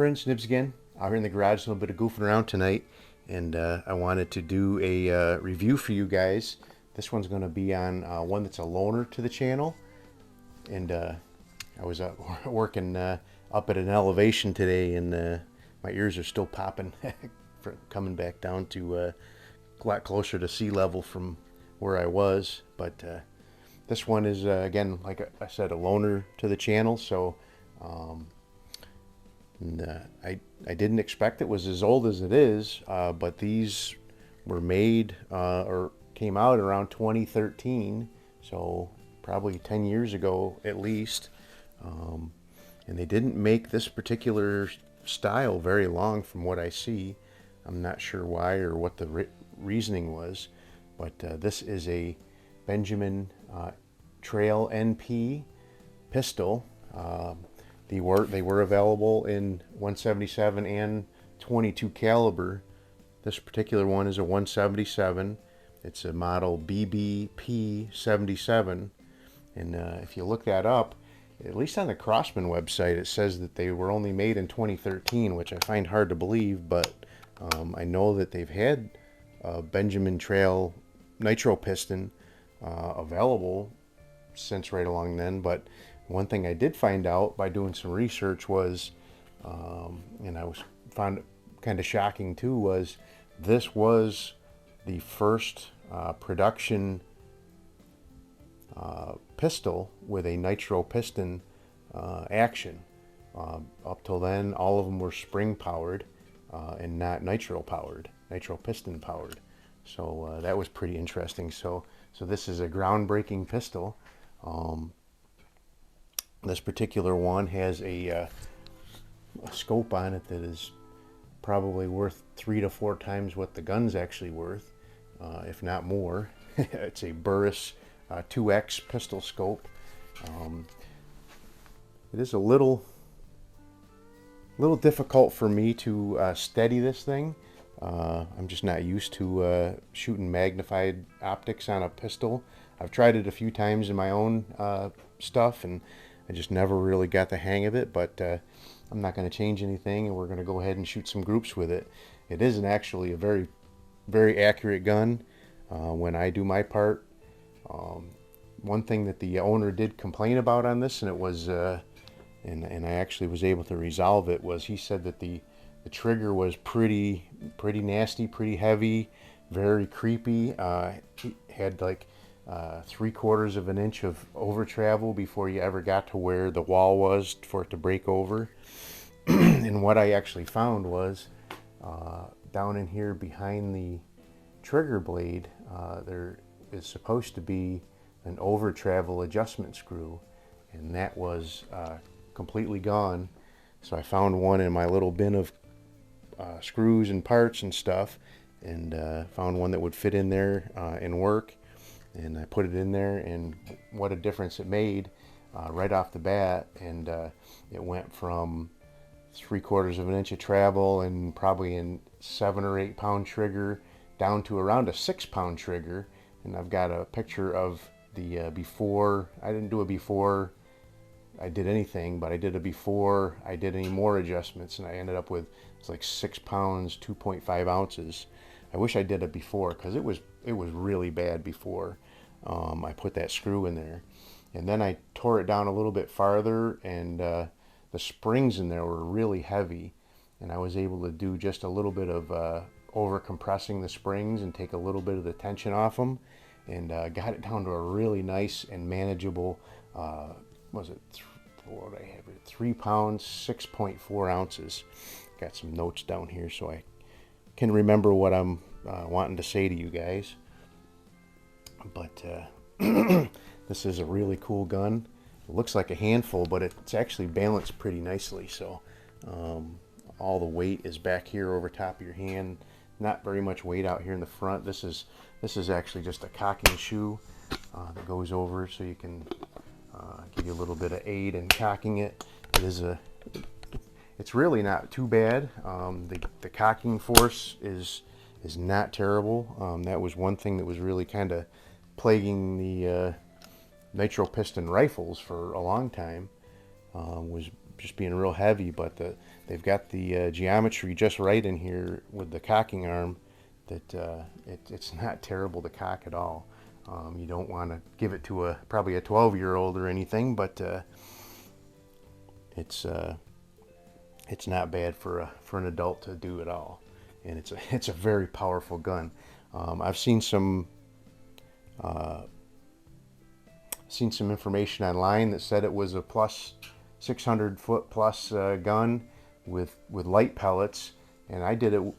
friends, Nibs again, out here in the garage, a little bit of goofing around tonight, and I wanted to do a review for you guys. This one's going to be on one that's a loaner to the channel, and I was working up at an elevation today, and my ears are still popping for coming back down to a lot closer to sea level from where I was, but this one is, again, like I said, a loaner to the channel, so I didn't expect it was as old as it is, but these were made or came out around 2013, so probably 10 years ago at least, and they didn't make this particular style very long from what I see. I'm not sure why or what the reasoning was, but this is a Benjamin Trail NP pistol. They were available in 177 and 22 caliber. This particular one is a 177. It's a model BBP77, and if you look that up, at least on the Crosman website, it says that they were only made in 2013, which I find hard to believe, but I know that they've had a Benjamin Trail nitro piston available since right along then. But one thing I did find out by doing some research was, and found it kind of shocking too, was this was the first production pistol with a nitro piston action. Up till then, all of them were spring powered and not nitro piston powered. So that was pretty interesting. So this is a groundbreaking pistol. This particular one has a scope on it that is probably worth 3 to 4 times what the gun's actually worth, if not more. It's a Burris 2X pistol scope. It is a little difficult for me to steady this thing. I'm just not used to shooting magnified optics on a pistol. I've tried it a few times in my own stuff, and I just never really got the hang of it, but I'm not going to change anything, and we're going to go ahead and shoot some groups with it. It isn't actually a very, very accurate gun when I do my part. One thing that the owner did complain about on this, and it was, and I actually was able to resolve it, was he said that the trigger was pretty nasty, pretty heavy, very creepy. He had like 3/4 of an inch of over travel before you ever got to where the wall was for it to break over. And what I actually found was down in here behind the trigger blade, there is supposed to be an over travel adjustment screw, and that was completely gone. So I found one in my little bin of screws and parts and stuff, and found one that would fit in there and work, and I put it in there, and what a difference it made right off the bat. And it went from 3/4 of an inch of travel and probably in 7 or 8 pound trigger down to around a 6 pound trigger. And I've got a picture of the before. I didn't do a before I did anything, but I did a before I did any more adjustments, and I ended up with, it's like 6 pounds 2.5 ounces. I wish I did a before, because it was really bad before I put that screw in there. And then I tore it down a little bit farther, and the springs in there were really heavy, and I was able to do just a little bit of over compressing the springs and take a little bit of the tension off them, and got it down to a really nice and manageable, was it 3 pounds 6.4 ounces. Got some notes down here so I can remember what I'm wanting to say to you guys. But this is a really cool gun. It looks like a handful, but it's actually balanced pretty nicely. So all the weight is back here over top of your hand. Not very much weight out here in the front. This is actually just a cocking shoe that goes over, so you can give you a little bit of aid in cocking it. It's really not too bad. The cocking force is not terrible. That was one thing that was really kind of plaguing the nitro piston rifles for a long time, was just being real heavy, but they've got the geometry just right in here with the cocking arm that it's not terrible to cock at all. You don't want to give it to probably a 12-year-old or anything, but it's not bad for an adult to do at all, and it's a very powerful gun. I've seen some information online that said it was a plus 600 foot plus gun with light pellets, and I did a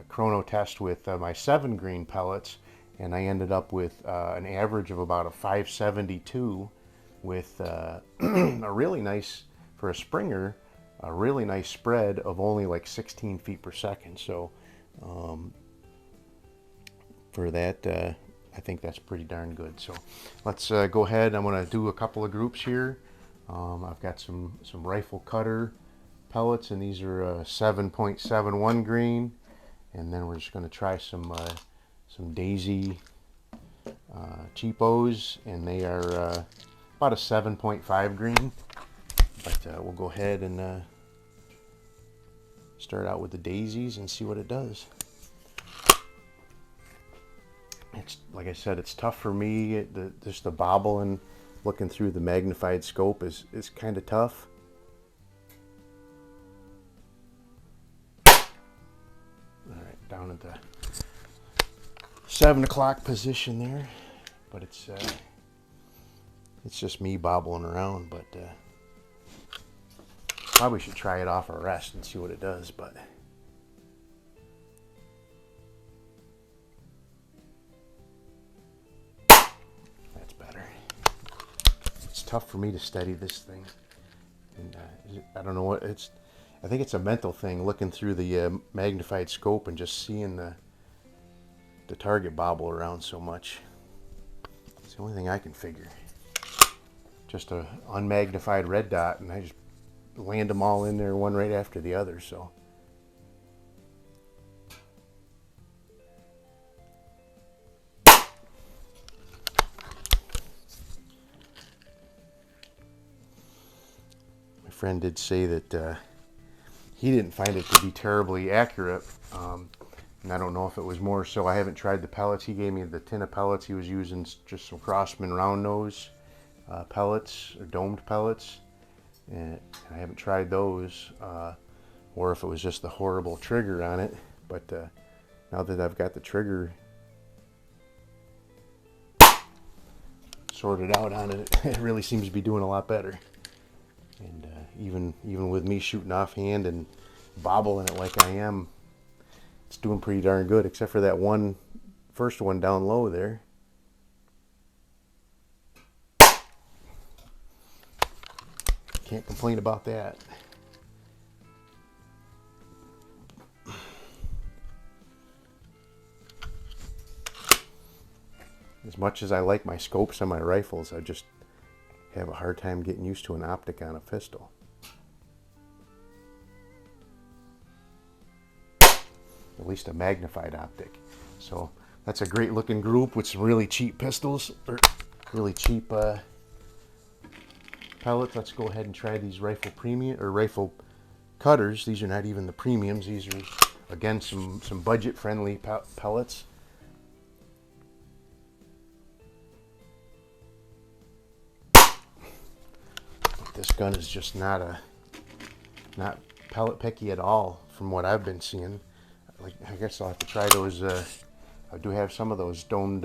chrono test with my 7 grain pellets, and I ended up with an average of about a 572 with a really nice, for a Springer, a really nice spread of only like 16 feet per second. So for that, I think that's pretty darn good. So let's go ahead. I'm going to do a couple of groups here. I've got some rifle cutter pellets, and these are 7.71 grain. And then we're just going to try some Daisy cheapos, and they are about a 7.5 grain. But we'll go ahead and start out with the Daisies and see what it does. It's, like I said, it's tough for me. Just the bobble and looking through the magnified scope is kind of tough. All right, down at the 7 o'clock position there, but it's just me bobbling around. But probably should try it off a rest and see what it does. But that's better. It's tough for me to steady this thing, and I don't know what it's. I think it's a mental thing, looking through the magnified scope and just seeing the target bobble around so much. It's the only thing I can figure. Just a unmagnified red dot, and I just land them all in there, one right after the other. So my friend did say that he didn't find it to be terribly accurate, and I don't know if it was more so. I haven't tried the pellets. He gave me the tin of pellets. He was using just some Crosman round nose pellets, or domed pellets, and I haven't tried those, or if it was just the horrible trigger on it. But now that I've got the trigger sorted out on it, it really seems to be doing a lot better. And even with me shooting offhand and bobbling it like I am, it's doing pretty darn good, except for that first one down low there. Can't complain about that. As much as I like my scopes on my rifles, I just have a hard time getting used to an optic on a pistol. At least a magnified optic. So that's a great looking group with some really cheap pistols, or really cheap pellets. Let's go ahead and try these rifle premium, or rifle cutters. These are not even the premiums. These are, again, some budget friendly pellets. This gun is just not pellet picky at all, from what I've been seeing. Like, I guess I'll have to try those. I do have some of those domed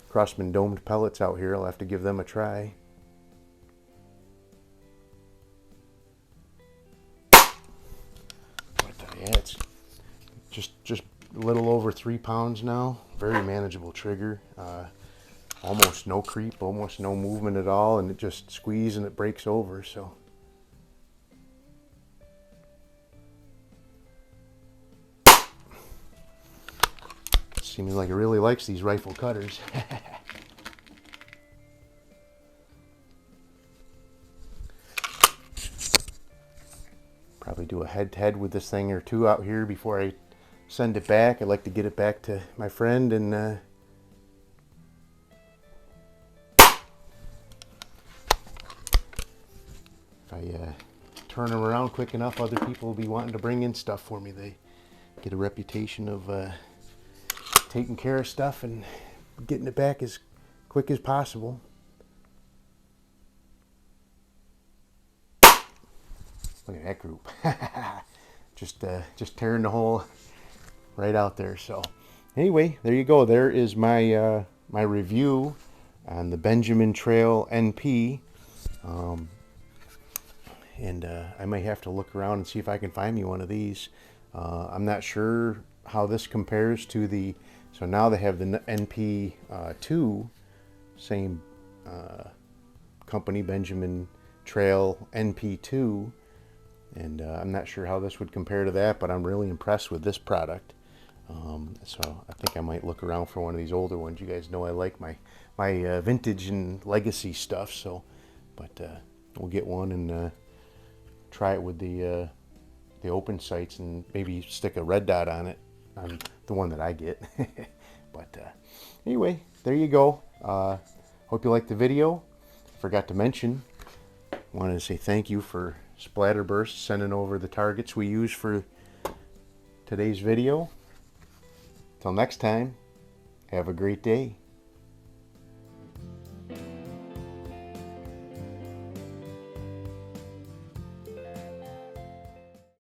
Crosman domed pellets out here. I'll have to give them a try. But yeah, it's just a little over 3 pounds now. Very manageable trigger. Almost no creep, almost no movement at all, and it just squeezes and it breaks over. So seems like it really likes these rifle cutters. Probably do a head-to-head with this thing or two out here before I send it back. I'd like to get it back to my friend and if I turn them around quick enough, other people will be wanting to bring in stuff for me. They get a reputation of taking care of stuff and getting it back as quick as possible. Look at that group. just tearing the hole right out there. So anyway, there you go. There is my my review on the Benjamin Trail NP. And I may have to look around and see if I can find me one of these. I'm not sure how this compares to the, so now they have the NP2, same company, Benjamin Trail NP2, and I'm not sure how this would compare to that, but I'm really impressed with this product. So I think I might look around for one of these older ones. You guys know I like my vintage and legacy stuff, so, but we'll get one and try it with the open sights and maybe stick a red dot on it, on the one that I get. But anyway, there you go. Hope you liked the video. Forgot to mention, wanted to say thank you for Splatterburst sending over the targets we use for today's video. Till next time, have a great day.